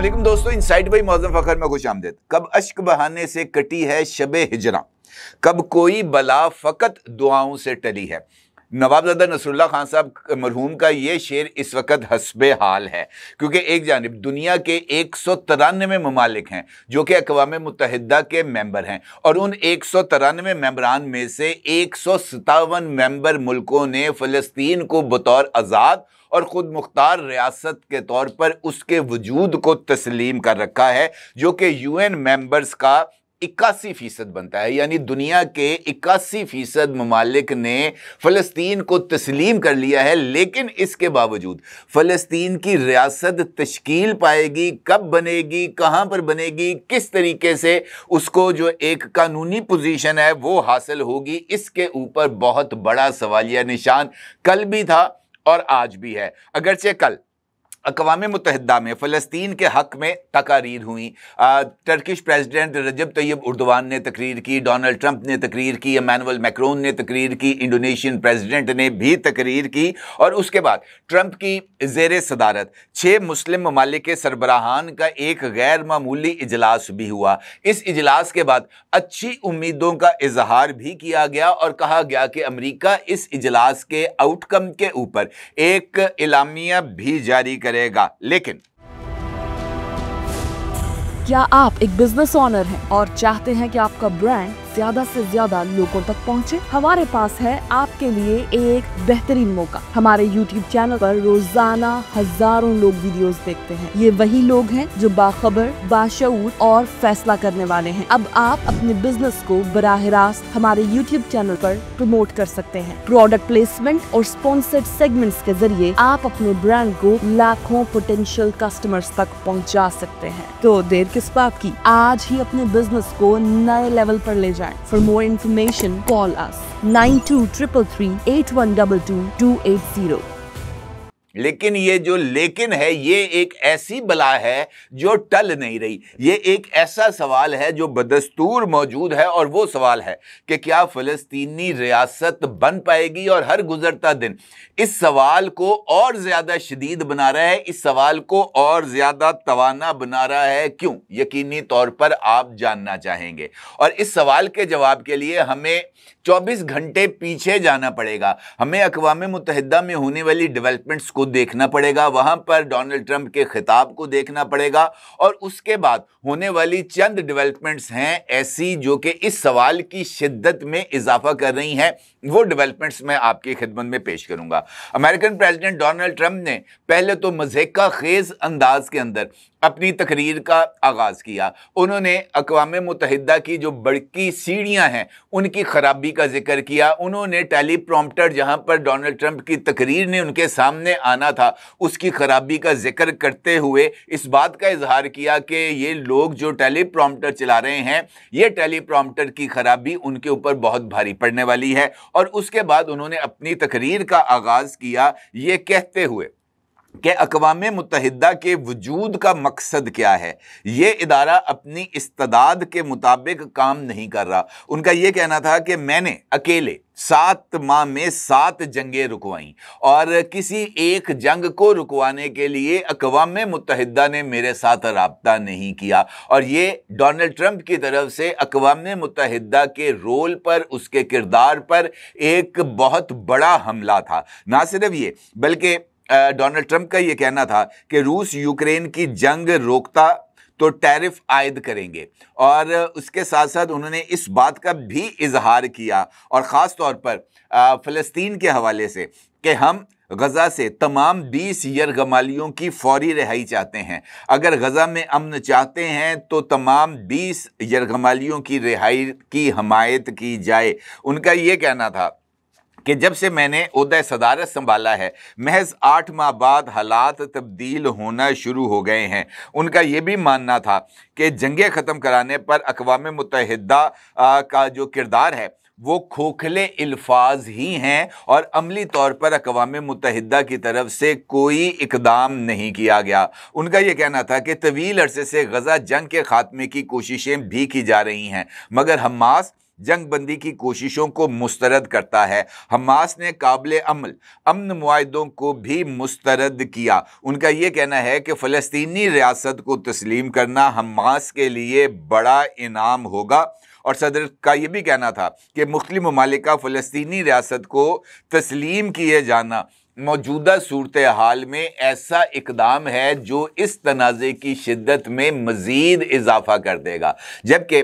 अस्सलाम दोस्तों, inside by Mauzam Fakhar में खुश आमदीद। कब अश्क बहाने से कटी है शबे हिजरा, कब कोई बला फ़कत दुआओं से टली है। नवाबज़ादा नसरुल्लाह खान साहब मरहूम का ये शेर इस वक्त हस्बे हाल है, क्योंकि एक जानिब दुनिया के 193 ममालिक हैं जो कि अक़वाम मुत्तहिदा के मेंबर हैं, और उन 193 मेंबरान में से 157 मेंबर मुल्कों ने फ़लस्तीन को बतौर आज़ाद और ख़ुद मुख्तार रियासत के तौर पर उसके वजूद को तस्लीम कर रखा है, जो कि यूएन मेंबर्स का 81% बनता है। यानी दुनिया के 81% ममालिक ने फ़लस्तीन को तस्लीम कर लिया है। लेकिन इसके बावजूद फ़लस्तीन की रियासत तश्कील पाएगी, कब बनेगी, कहाँ पर बनेगी, किस तरीके से उसको जो एक कानूनी पोजीशन है वो हासिल होगी, इसके ऊपर बहुत बड़ा सवालिया निशान कल भी था और आज भी है। अगरचे कल अक़वाम मुत्तहिदा में फ़लस्तीन के हक़ में तकारीर हुई, टर्किश प्रेसिडेंट रजब तैयब उर्दवान ने तकरीर की, डोनाल्ड ट्रंप ने तकरीर की, इमानुएल मैक्रोन ने तकरीर की, इंडोनेशियन प्रेसिडेंट ने भी तकरीर की, और उसके बाद ट्रंप की ज़ेर सदारत 6 मुस्लिम ममालिक के सरबराहान का एक गैर मामूली इजलास भी हुआ। इस इजलास के बाद अच्छी उम्मीदों का इजहार भी किया गया और कहा गया कि अमरीका इस इजलास के आउटकम के ऊपर एक इलामिया भी जारी करेगा। लेकिन क्या आप एक बिजनेस ओनर हैं और चाहते हैं कि आपका ब्रांड ज्यादा से ज्यादा लोगों तक पहुंचे? हमारे पास है आपके लिए एक बेहतरीन मौका। हमारे YouTube चैनल पर रोजाना हजारों लोग वीडियोस देखते हैं। ये वही लोग हैं जो बाखबर, बाशऊर और फैसला करने वाले हैं। अब आप अपने बिजनेस को बराह रास्त हमारे YouTube चैनल पर प्रमोट कर सकते हैं। प्रोडक्ट प्लेसमेंट और स्पॉन्सर्ड सेगमेंट्स के जरिए आप अपने ब्रांड को लाखों पोटेंशियल कस्टमर्स तक पहुँचा सकते हैं। तो देर किस बात की, आज ही अपने बिजनेस को नए लेवल पर ले जाएं। For more information, call us 9233 8122 280। लेकिन ये जो लेकिन है, ये एक ऐसी बला है जो टल नहीं रही। ये एक ऐसा सवाल है जो बदस्तूर मौजूद है, और वो सवाल है कि क्या फ़लस्तीनी रियासत बन पाएगी। और हर गुजरता दिन इस सवाल को और ज़्यादा शदीद बना रहा है, इस सवाल को और ज़्यादा तवाना बना रहा है। क्यों? यकीनी तौर पर आप जानना चाहेंगे, और इस सवाल के जवाब के लिए हमें 24 घंटे पीछे जाना पड़ेगा। हमें अक़वाम मुत्तहिदा में होने वाली डेवलपमेंट्स को देखना पड़ेगा, वहां पर डोनाल्ड ट्रंप के खिताब को देखना पड़ेगा, और उसके बाद होने वाली चंद डेवलपमेंट्स हैं ऐसी जो कि इस सवाल की शिद्दत में इजाफा कर रही हैं। वो डेवलपमेंट्स मैं आपकी खिदमत में पेश करूंगा। अमेरिकन प्रेसिडेंट डोनाल्ड ट्रंप ने पहले तो मज़ाक़ा खेज अंदाज के अंदर अपनी तकरीर का आगाज़ किया। उन्होंने अक़वाम मुत्तहिदा की जो बड़की सीढ़ियां हैं उनकी ख़राबी का जिक्र किया। उन्होंने टेलीप्रॉम्प्टर जहां पर डोनाल्ड ट्रंप की तकरीर ने उनके सामने आना था उसकी ख़राबी का जिक्र करते हुए इस बात का इजहार किया कि ये लोग जो टेलीप्रॉम्प्टर चला रहे हैं, ये टेलीप्रॉम्प्टर की ख़राबी उनके ऊपर बहुत भारी पड़ने वाली है। और उसके बाद उन्होंने अपनी तकरीर का आगाज़ किया ये कहते हुए कि अक़वाम मुत्तहिदा के वजूद का मकसद क्या है। ये इदारा अपनी इस्तेदाद के मुताबिक काम नहीं कर रहा। उनका ये कहना था कि मैंने अकेले 7 माह में 7 जंगें रुकवाईं, और किसी एक जंग को रुकवाने के लिए अक़वाम मुत्तहिदा ने मेरे साथ राब्ता नहीं किया। और ये डोनाल्ड ट्रंप की तरफ से अक़वाम मुत्तहिदा के रोल पर, उसके किरदार पर एक बहुत बड़ा हमला था। ना सिर्फ ये, बल्कि डोनाल्ड ट्रंप का ये कहना था कि रूस यूक्रेन की जंग रोकता तो टैरिफ आयद करेंगे, और उसके साथ साथ उन्होंने इस बात का भी इजहार किया, और ख़ास तौर पर फ़लस्तीन के हवाले से, कि हम गज़ा से तमाम 20 यरगमालियों की फौरी रिहाई चाहते हैं। अगर गज़ा में अमन चाहते हैं तो तमाम 20 यरगमालियों की रिहाई की हमायत की जाए। उनका ये कहना था कि जब से मैंने ओहदा सदारत संभाला है, महज 8 माह बाद हालात तब्दील होना शुरू हो गए हैं। उनका ये भी मानना था कि जंगें ख़त्म कराने पर अक़वाम मुत्तहिदा का जो किरदार है वो खोखले अल्फाज ही हैं, और अमली तौर पर अक़वाम मुत्तहिदा की तरफ से कोई इक़दाम नहीं किया गया। उनका ये कहना था कि तवील अरसे से गज़ा जंग के ख़ात्मे की कोशिशें भी की जा रही हैं, मगर हमास जंग बंदी की कोशिशों को मुस्तरद करता है। हमास ने काबिल अमल अमन मुआहदों को भी मुस्तरद किया। उनका यह कहना है कि फ़लस्तीनी रियासत को तस्लीम करना हमास के लिए बड़ा इनाम होगा। और सदर का यह भी कहना था कि मुख्तलिफ ममालिक का फ़लस्तीनी रियासत को तस्लीम किए जाना मौजूदा सूरत हाल में ऐसा इकदाम है जो इस तनाज़े की शिद्दत में मज़ीद इजाफा कर देगा। जबकि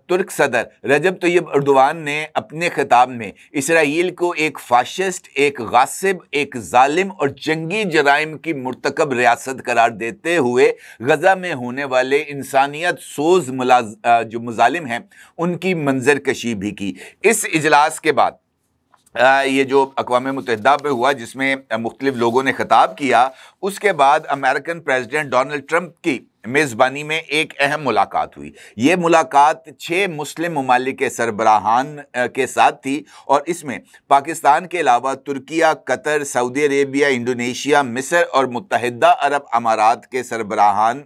तुर्क सदर रजब तय्यब अर्दोगान ने अपने खिताब में इसराइल को एक फाशिस्ट, एक गासिब, एक जालिम और जंगी जराइम की मुर्तकब रियासत करार देते हुए गजा में होने वाले इंसानियत सोज जो मुजालिम हैं उनकी मंजरकशी भी की। इस इजलास के बाद ये जो अक़वाम मुत्तहिदा में हुआ जिसमें मुख्तलिफ लोगों ने खिताब किया, उसके बाद अमेरिकन प्रेसिडेंट डोनाल्ड ट्रंप की मेज़बानी में एक अहम मुलाकात हुई। ये मुलाकात 6 मुस्लिम ममालिक के सरबराहान के साथ थी और इसमें पाकिस्तान के अलावा Türkiye, Qatar, Saudi Arabia, Indonesia, मिस्र और मुत्तहिदा अरब अमारात के सरबराहान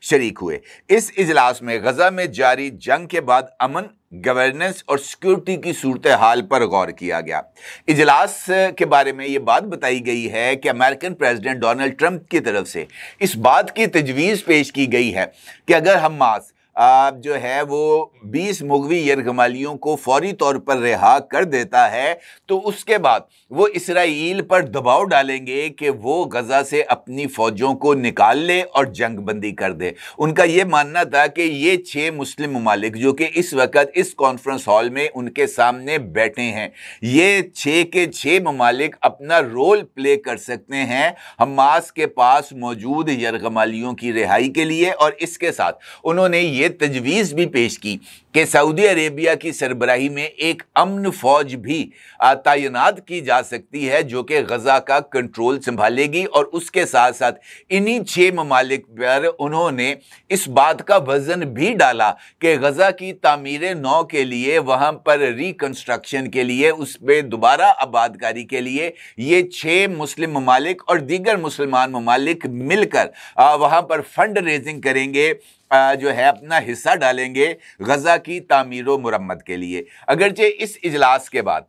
शरीक हुए। इस इजलास में गजा में जारी जंग के बाद अमन, गवर्नेंस और सिक्योरिटी की सूरत हाल पर गौर किया गया। इजलास के बारे में ये बात बताई गई है कि अमेरिकन प्रेसिडेंट डोनाल्ड ट्रंप की तरफ से इस बात की तजवीज़ पेश की गई है कि अगर हमास जो है वो 20 मुग़वी यरगमालियों को फौरी तौर पर रिहा कर देता है तो उसके बाद वो इसराइल पर दबाव डालेंगे कि वो गजा से अपनी फ़ौजों को निकाल ले और जंग बंदी कर दे। उनका ये मानना था कि ये 6 मुस्लिम ममालिक जो कि इस वक्त इस कॉन्फ्रेंस हॉल में उनके सामने बैठे हैं, ये 6 के 6 ममालिक अपना रोल प्ले कर सकते हैं हमास के पास मौजूद यरगमालियों की रिहाई के लिए। और इसके साथ उन्होंने ये तजवीज़ भी पेश की कि सऊदी अरेबिया की सरबराही में एक अमन फौज भी तैनात की जा सकती है जो कि गजा का कंट्रोल संभालेगी। और उसके साथ साथ इन्हीं 6 ममालिक पर उन्होंने इस बात का वजन भी डाला कि गजा की तामीर नौ के लिए, वहां पर रिकंस्ट्रक्शन के लिए, उस पर दोबारा आबादकारी के लिए ये 6 मुस्लिम ममालिक और दीगर मुसलमान ममालिक मिलकर वहां पर फंड रेजिंग करेंगे, जो है अपना हिस्सा डालेंगे गजा की तामीर व मुरम्मत के लिए। अगरचे इस इजलास के बाद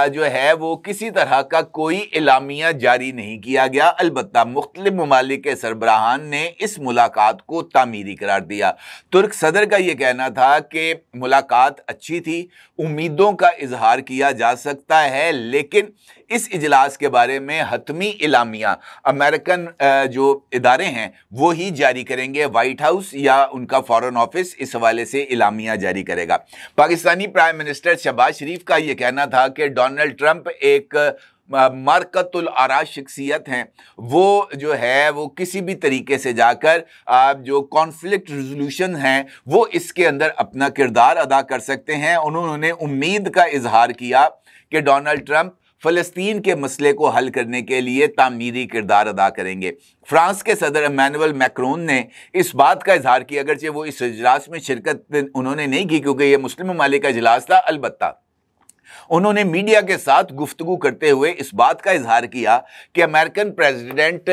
जो है वो किसी तरह का कोई एलामिया जारी नहीं किया गया, अलबत्ता मुख्तलिफ ममालिक के सरबराहान ने इस मुलाकात को तामीरी करार दिया। तुर्क सदर का ये कहना था कि मुलाकात अच्छी थी, उम्मीदों का इजहार किया जा सकता है, लेकिन इस इजलास के बारे में हतमी एलामिया अमेरिकन जो इदारे हैं वो ही जारी करेंगे। वाइट हाउस या उनका फॉरेन ऑफिस इस हवाले से एलामिया जारी करेगा। पाकिस्तानी प्राइम मिनिस्टर शहबाज शरीफ का ये कहना था कि डोनाल्ड ट्रंप एक मार्कतुल आरा शख्सियत हैं, वो जो है वो किसी भी तरीके से जाकर जो कॉन्फ्लिक्ट रिजोल्यूशन हैं वो इसके अंदर अपना किरदार अदा कर सकते हैं। उन्होंने उम्मीद का इजहार किया कि डोनाल्ड ट्रंप फ़लस्तीन के मसले को हल करने के लिए तामीरी किरदार अदा करेंगे। फ्रांस के सदर इमैनुअल मैक्रोन ने इस बात का इजहार किया, अगरचे वो इस इजलास में शिरकत उन्होंने नहीं की क्योंकि ये मुस्लिम ममालिक का इजलास था, अलबत्ता उन्होंने मीडिया के साथ गुफ्तगू करते हुए इस बात का इजहार किया कि अमेरिकन प्रेसिडेंट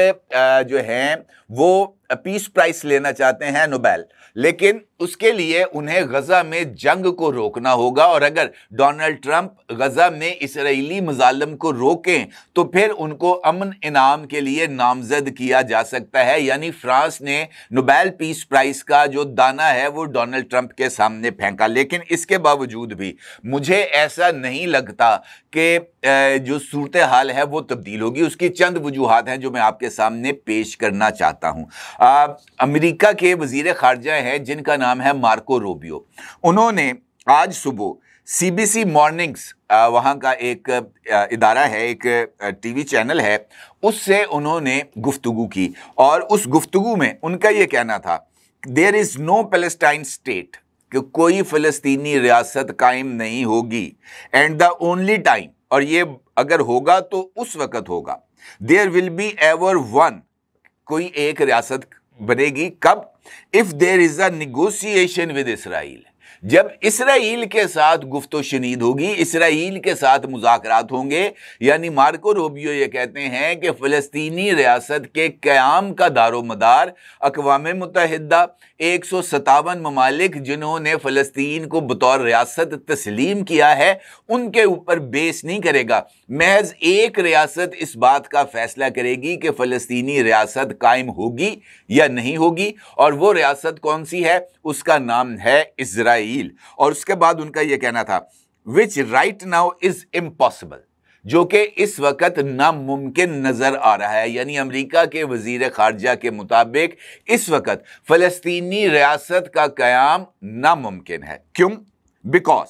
जो हैं वो पीस प्राइज लेना चाहते हैं, नोबेल, लेकिन उसके लिए उन्हें गजा में जंग को रोकना होगा। और अगर डोनाल्ड ट्रंप गजा में इसराइली मजालम को रोकें तो फिर उनको अमन इनाम के लिए नामजद किया जा सकता है। यानी फ्रांस ने नोबेल पीस प्राइज का जो दाना है वो डोनाल्ड ट्रंप के सामने फेंका। लेकिन इसके बावजूद भी मुझे ऐसा नहीं लगता कि जो सूरत हाल है वो तब्दील होगी। उसकी चंद वजूहात हैं जो मैं आपके सामने पेश करना चाहता हूं। अमेरिका के वजीर खारजा हैं जिनका नाम है मार्को रूबियो। उन्होंने आज सुबह सीबीसी मॉर्निंग्स वहाँ का एक इदारा है, एक टीवी चैनल है, उससे उन्होंने गुफ्तगू की और उस गुफ्तगू में उनका ये कहना था there is no Palestine state, कि कोई फ़लस्तीनी रियासत कायम नहीं होगी, एंड द ओनली टाइम, और ये अगर होगा तो उस वक़्त होगा, there will be ever one, कोई एक रियासत बनेगी, कब? If there is a negotiation with Israel, जब इसराइल के साथ गुफ्तो-शुनीद होगी, इसराइल के साथ मुज़ाकरात होंगे, यानी मार्को रूबियो ये कहते हैं कि फ़लस्तीनी रियासत के क़याम का दारोमदार अक़वाम मुत्तहिदा 157 ममालिक जिन्होंने फ़लस्तीन को बतौर रियासत तस्लीम किया है, उनके ऊपर बेस नहीं करेगा। महज एक रियासत इस बात का फैसला करेगी कि फ़लस्तीनी रियासत कायम होगी या नहीं होगी, और वो रियासत कौन सी है? उसका नाम है इज़राइल। और उसके बाद उनका यह कहना था विच राइट नाउ इज इम्पॉसिबल, जो कि इस वक्त नामुमकिन नजर आ रहा है। यानी अमेरिका के वजीर खारजा के मुताबिक इस वक्त फ़लस्तीनी रियासत का क़याम नामुमकिन है। क्यों? Because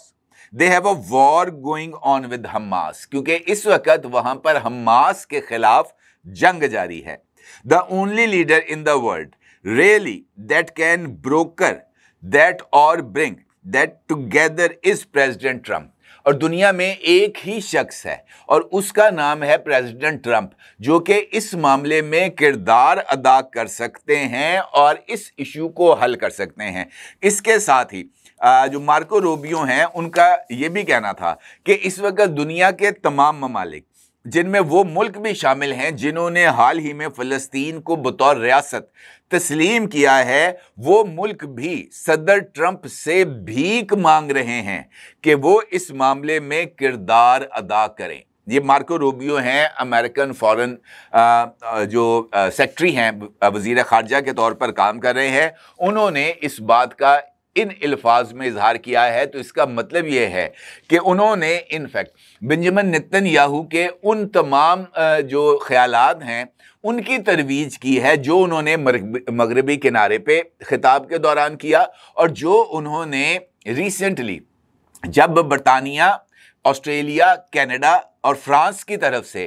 they have a war going on with Hamas, क्योंकि इस वक्त वहां पर हमास के खिलाफ जंग जारी है। The only leader in the world really that can broker that or bring that together is President Trump। और दुनिया में एक ही शख्स है और उसका नाम है प्रेसिडेंट ट्रंप, जो कि इस मामले में किरदार अदा कर सकते हैं और इस इशू को हल कर सकते हैं। इसके साथ ही जो मार्को रूबियो हैं, उनका ये भी कहना था कि इस वक्त दुनिया के तमाम ममालिक, जिनमें वो मुल्क भी शामिल हैं जिन्होंने हाल ही में फ़लस्तीन को बतौर रियासत तस्लीम किया है, वो मुल्क भी सदर ट्रंप से भीख मांग रहे हैं कि वो इस मामले में किरदार अदा करें। ये मार्को रूबियो हैं, अमेरिकन फॉरेन जो सेक्रेटरी हैं, वज़ीर ख़ारजा के तौर पर काम कर रहे हैं। उन्होंने इस बात का इन अल्फाज में इजहार किया है, तो इसका मतलब ये है कि उन्होंने इनफैक्ट बेंजामिन नेतन्याहू के उन तमाम जो ख्यालात हैं उनकी तरवीज की है जो उन्होंने मगरबी किनारे पे खिताब के दौरान किया, और जो उन्होंने रिसेंटली जब बरतानिया, ऑस्ट्रेलिया, कनाडा और फ्रांस की तरफ से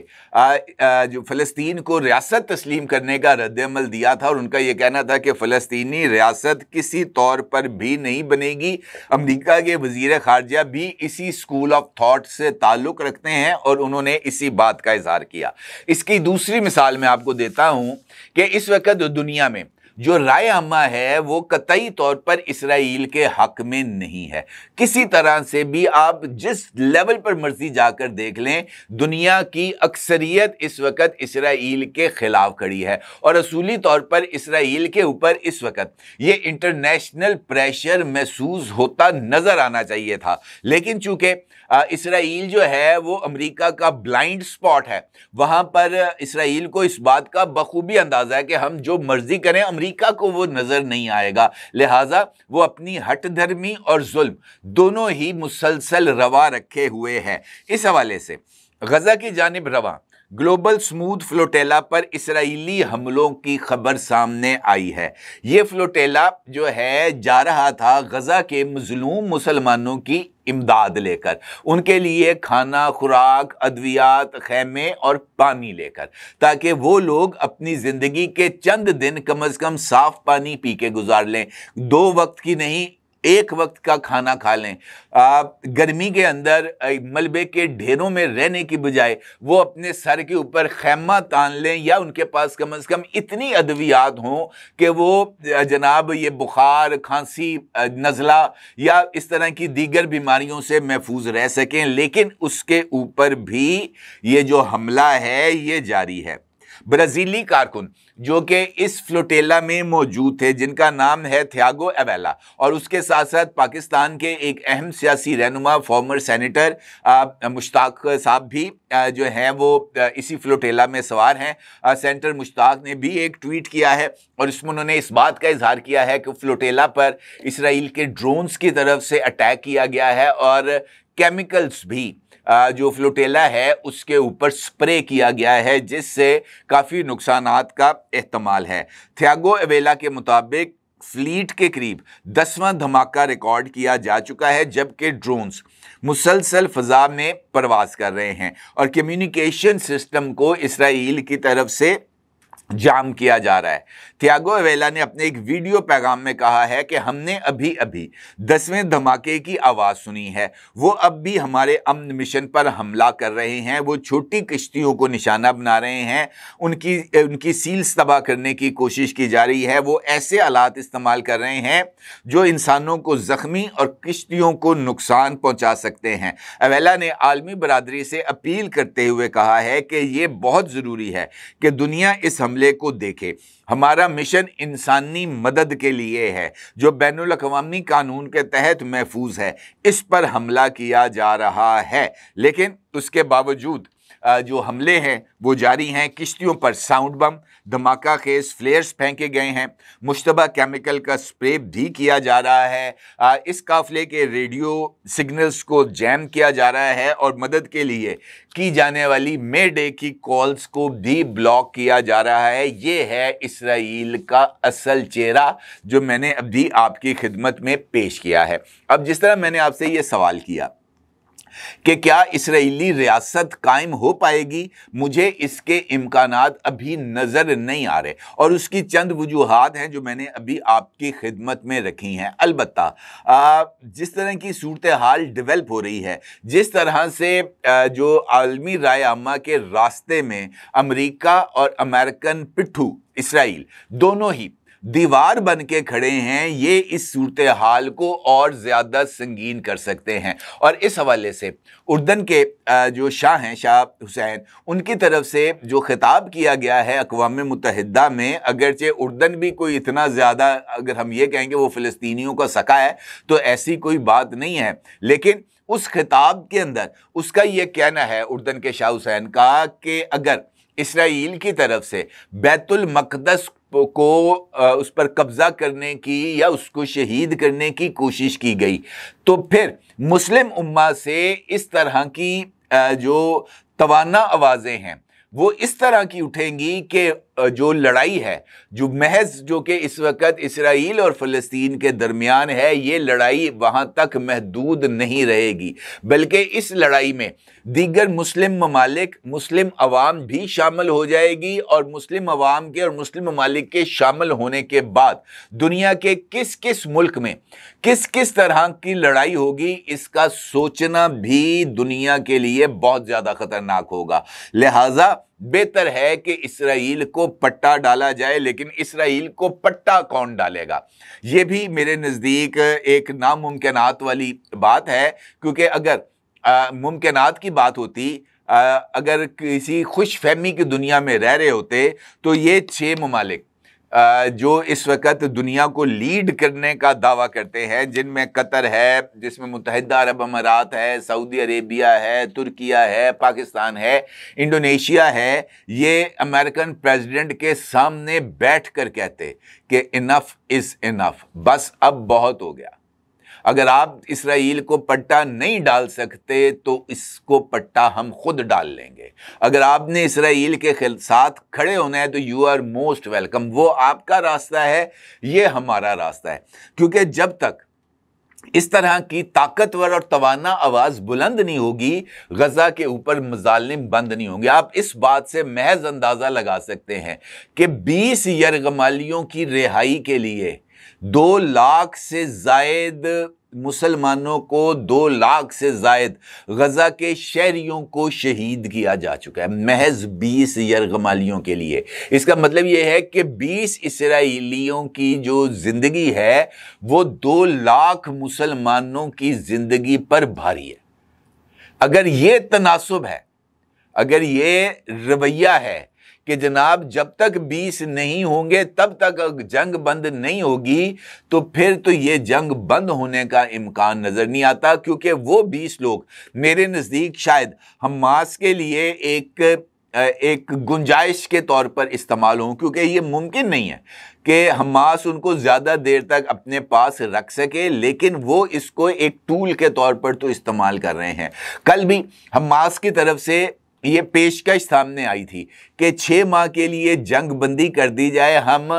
जो फ़लस्तीन को रियासत तस्लीम करने का रद्द-ए-अमल दिया था, और उनका ये कहना था कि फ़लस्तीनी रियासत किसी तौर पर भी नहीं बनेगी। अमेरिका के वज़ीर ख़ारजा भी इसी स्कूल ऑफ थॉट से ताल्लुक़ रखते हैं और उन्होंने इसी बात का इज़हार किया। इसकी दूसरी मिसाल मैं आपको देता हूँ कि इस वक्त दुनिया में जो राय आमा है वो कतई तौर पर इसराइल के हक में नहीं है। किसी तरह से भी आप जिस लेवल पर मर्जी जाकर देख लें, दुनिया की अक्सरियत इस वक्त इसराइल के खिलाफ खड़ी है, और असूली तौर पर इसराइल के ऊपर इस वक्त ये इंटरनेशनल प्रेशर महसूस होता नजर आना चाहिए था। लेकिन चूंकि इसराइल जो है वो अमेरिका का ब्लाइंड स्पॉट है, वहां पर इसराइल को इस बात का बखूबी अंदाजा है कि हम जो मर्जी करें अमेरिका को वो नजर नहीं आएगा, लिहाजा वो अपनी हट धर्मी और जुल्म दोनों ही मुसलसल रवा रखे हुए हैं। इस हवाले से गजा की जानिब रवा ग्लोबल स्मूथ फ्लोटेला पर इसराइली हमलों की खबर सामने आई है। ये फ्लोटेला जो है जा रहा था गजा के मजलूम मुसलमानों की इमदाद लेकर, उनके लिए खाना, खुराक, अद्वियात, खैमे और पानी लेकर, ताकि वो लोग अपनी ज़िंदगी के चंद दिन कम से कम साफ पानी पी के गुजार लें, 2 वक्त की नहीं, 1 वक्त का खाना खा लें। गर्मी के अंदर मलबे के ढेरों में रहने की बजाय वो अपने सर के ऊपर खैमा तान लें, या उनके पास कम से कम इतनी अद्वियात हों कि वो जनाब ये बुखार, खांसी, नज़ला या इस तरह की दीगर बीमारियों से महफूज रह सकें। लेकिन उसके ऊपर भी ये जो हमला है ये जारी है। ब्राज़ीली कारकुन जो कि इस फ्लोटेला में मौजूद थे, जिनका नाम है थियागो एवेला, और उसके साथ साथ पाकिस्तान के एक अहम सियासी रहनुमा फॉर्मर सेनेटर मुश्ताक साहब भी जो हैं वो इसी फ्लोटेला में सवार हैं। सेनेटर मुश्ताक ने भी एक ट्वीट किया है और इसमें उन्होंने इस बात का इजहार किया है कि फ्लोटेला पर इसराइल के ड्रोन्स की तरफ से अटैक किया गया है और केमिकल्स भी जो फ्लोटेला है उसके ऊपर स्प्रे किया गया है, जिससे काफ़ी नुकसानात का एहतमाल है। थियागो एवेला के मुताबिक फ्लीट के करीब 10वां धमाका रिकॉर्ड किया जा चुका है, जबकि ड्रोन्स मुसलसल फ़ज़ा में परवास कर रहे हैं और कम्युनिकेशन सिस्टम को इसराइल की तरफ से जाम किया जा रहा है। थियागो अवेला ने अपने एक वीडियो पैगाम में कहा है कि हमने अभी अभी 10वें धमाके की आवाज़ सुनी है। वो अब भी हमारे अमन मिशन पर हमला कर रहे हैं। वो छोटी किश्तियों को निशाना बना रहे हैं, उनकी सील्स तबाह करने की कोशिश की जा रही है। वो ऐसे आलात इस्तेमाल कर रहे हैं जो इंसानों को ज़ख्मी और किश्तियों को नुकसान पहुंचा सकते हैं। अवेला ने आलमी बरादरी से अपील करते हुए कहा है कि ये बहुत ज़रूरी है कि दुनिया इस हमले को देखे। हमारा मिशन इंसानी मदद के लिए है जो बैनुल अक़वामी कानून के तहत महफूज है। इस पर हमला किया जा रहा है, लेकिन उसके बावजूद जो हमले हैं वो जारी हैं। किश्तियों पर साउंड बम, धमाका खेज फ्लेयर्स फेंके गए हैं। मुश्तबा केमिकल का स्प्रे भी किया जा रहा है। इस काफिले के रेडियो सिग्नल्स को जैम किया जा रहा है और मदद के लिए की जाने वाली मे डे की कॉल्स को भी ब्लॉक किया जा रहा है। ये है इसराइल का असल चेहरा जो मैंने अभी आपकी खिदमत में पेश किया है। अब जिस तरह मैंने आपसे ये सवाल किया कि क्या इसराइली रियासत कायम हो पाएगी, मुझे इसके इम्कानात अभी नज़र नहीं आ रहे और उसकी चंद वजूहात हैं जो मैंने अभी आपकी खिदमत में रखी हैं। अलबत्ता जिस तरह की सूरत हाल डेवलप हो रही है, जिस तरह से जो आलमी राय आमा के रास्ते में अमेरिका और अमेरिकन पिट्ठू इसराइल दोनों ही दीवार बन के खड़े हैं, ये इस सूरत हाल को और ज़्यादा संगीन कर सकते हैं। और इस हवाले से उर्दन के जो शाह हैं, शाह हुसैन, उनकी तरफ से जो खिताब किया गया है अक़वाम मुत्तहिदा में, अगरचे उर्दन भी कोई इतना ज़्यादा, अगर हम ये कहेंगे वो फ़िलिस्तीनियों का सका है तो ऐसी कोई बात नहीं है, लेकिन उस खिताब के अंदर उसका ये कहना है उर्दन के शाह हुसैन का कि अगर इसराइल की तरफ से बैतुल मक़दस को उस पर कब्जा करने की या उसको शहीद करने की कोशिश की गई तो फिर मुस्लिम उम्मा से इस तरह की जो तवाना आवाज़ें हैं वो इस तरह की उठेंगी कि जो लड़ाई है, जो महज जो कि इस वक्त इसराइल और फ़लस्तीन के दरमियान है, ये लड़ाई वहाँ तक महदूद नहीं रहेगी, बल्कि इस लड़ाई में दीगर मुस्लिम ममालिक, मुस्लिम अवाम भी शामिल हो जाएगी और मुस्लिम अवाम के और मुस्लिम ममालिक के शामिल होने के बाद दुनिया के किस किस मुल्क में किस किस तरह की लड़ाई होगी, इसका सोचना भी दुनिया के लिए बहुत ज़्यादा ख़तरनाक होगा। लिहाजा बेहतर है कि इसराइल को पट्टा डाला जाए, लेकिन इसराइल को पट्टा कौन डालेगा, ये भी मेरे नज़दीक एक नामुमकिनात वाली बात है। क्योंकि अगर मुमकिनात की बात होती, अगर किसी खुश फहमी की दुनिया में रह रहे होते तो ये 6 ममालिक जो इस वक्त दुनिया को लीड करने का दावा करते हैं, जिनमें कतर है, जिसमें मुत्तहिदा अरब अमारात है, सऊदी अरेबिया है, तुर्किया है, पाकिस्तान है, इंडोनेशिया है, ये अमेरिकन प्रेसिडेंट के सामने बैठ कर कहते कि इनफ इज़ इनफ, बस अब बहुत हो गया। अगर आप इसराइल को पट्टा नहीं डाल सकते तो इसको पट्टा हम खुद डाल लेंगे। अगर आपने इसराइल के साथ खड़े होना है तो यू आर मोस्ट वेलकम। वो आपका रास्ता है, ये हमारा रास्ता है। क्योंकि जब तक इस तरह की ताकतवर और तवाना आवाज़ बुलंद नहीं होगी, गज़ा के ऊपर मज़ालिम बंद नहीं होंगे। आप इस बात से महज अंदाज़ा लगा सकते हैं कि 20 यरगमालियों की रिहाई के लिए 2 लाख से ज़ायद मुसलमानों को, 2 लाख से ज़ायद गज़ा के शहरियों को शहीद किया जा चुका है, महज 20 यरगमालियों के लिए। इसका मतलब यह है कि 20 इसराइलियों की जो ज़िंदगी है वो 2 लाख मुसलमानों की ज़िंदगी पर भारी है। अगर ये तनासुब है, अगर ये रवैया है कि जनाब जब तक 20 नहीं होंगे तब तक जंग बंद नहीं होगी, तो फिर तो ये जंग बंद होने का इम्कान नज़र नहीं आता। क्योंकि वो 20 लोग मेरे नज़दीक शायद हमास के लिए एक गुंजाइश के तौर पर इस्तेमाल हों, क्योंकि ये मुमकिन नहीं है कि हमास उनको ज़्यादा देर तक अपने पास रख सके, लेकिन वो इसको एक टूल के तौर पर तो इस्तेमाल कर रहे हैं। कल भी हमास की तरफ से ये पेशकश सामने आई थी कि 6 माह के लिए जंग बंदी कर दी जाए, हम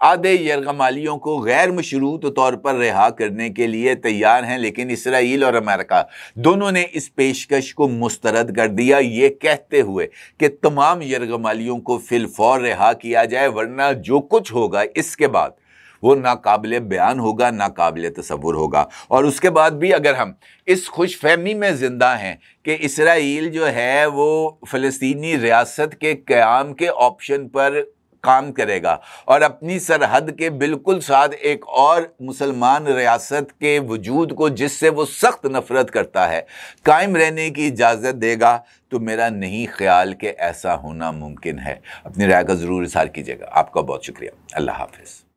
आधे यरगमालियों को गैर मशरूत तौर पर रिहा करने के लिए तैयार हैं, लेकिन इसराइल और अमेरिका दोनों ने इस पेशकश को मुस्तरद कर दिया, ये कहते हुए कि तमाम यरगमालियों को फिलफौर रिहा किया जाए, वरना जो कुछ होगा इसके बाद वो नाकाबिले बयान होगा, नाकाबिले तसव्वुर होगा। और उसके बाद भी अगर हम इस खुशफहमी में ज़िंदा हैं कि इसराइल जो है वो फ़लस्तीनी रियासत के क़याम के ऑप्शन पर काम करेगा और अपनी सरहद के बिल्कुल साथ एक और मुसलमान रियासत के वजूद को, जिससे वो सख्त नफ़रत करता है, कायम रहने की इजाज़त देगा, तो मेरा नहीं ख्याल कि ऐसा होना मुमकिन है। अपनी राय का ज़रूर इज़हार कीजिएगा। आपका बहुत शुक्रिया। अल्लाह हाफ़िज़।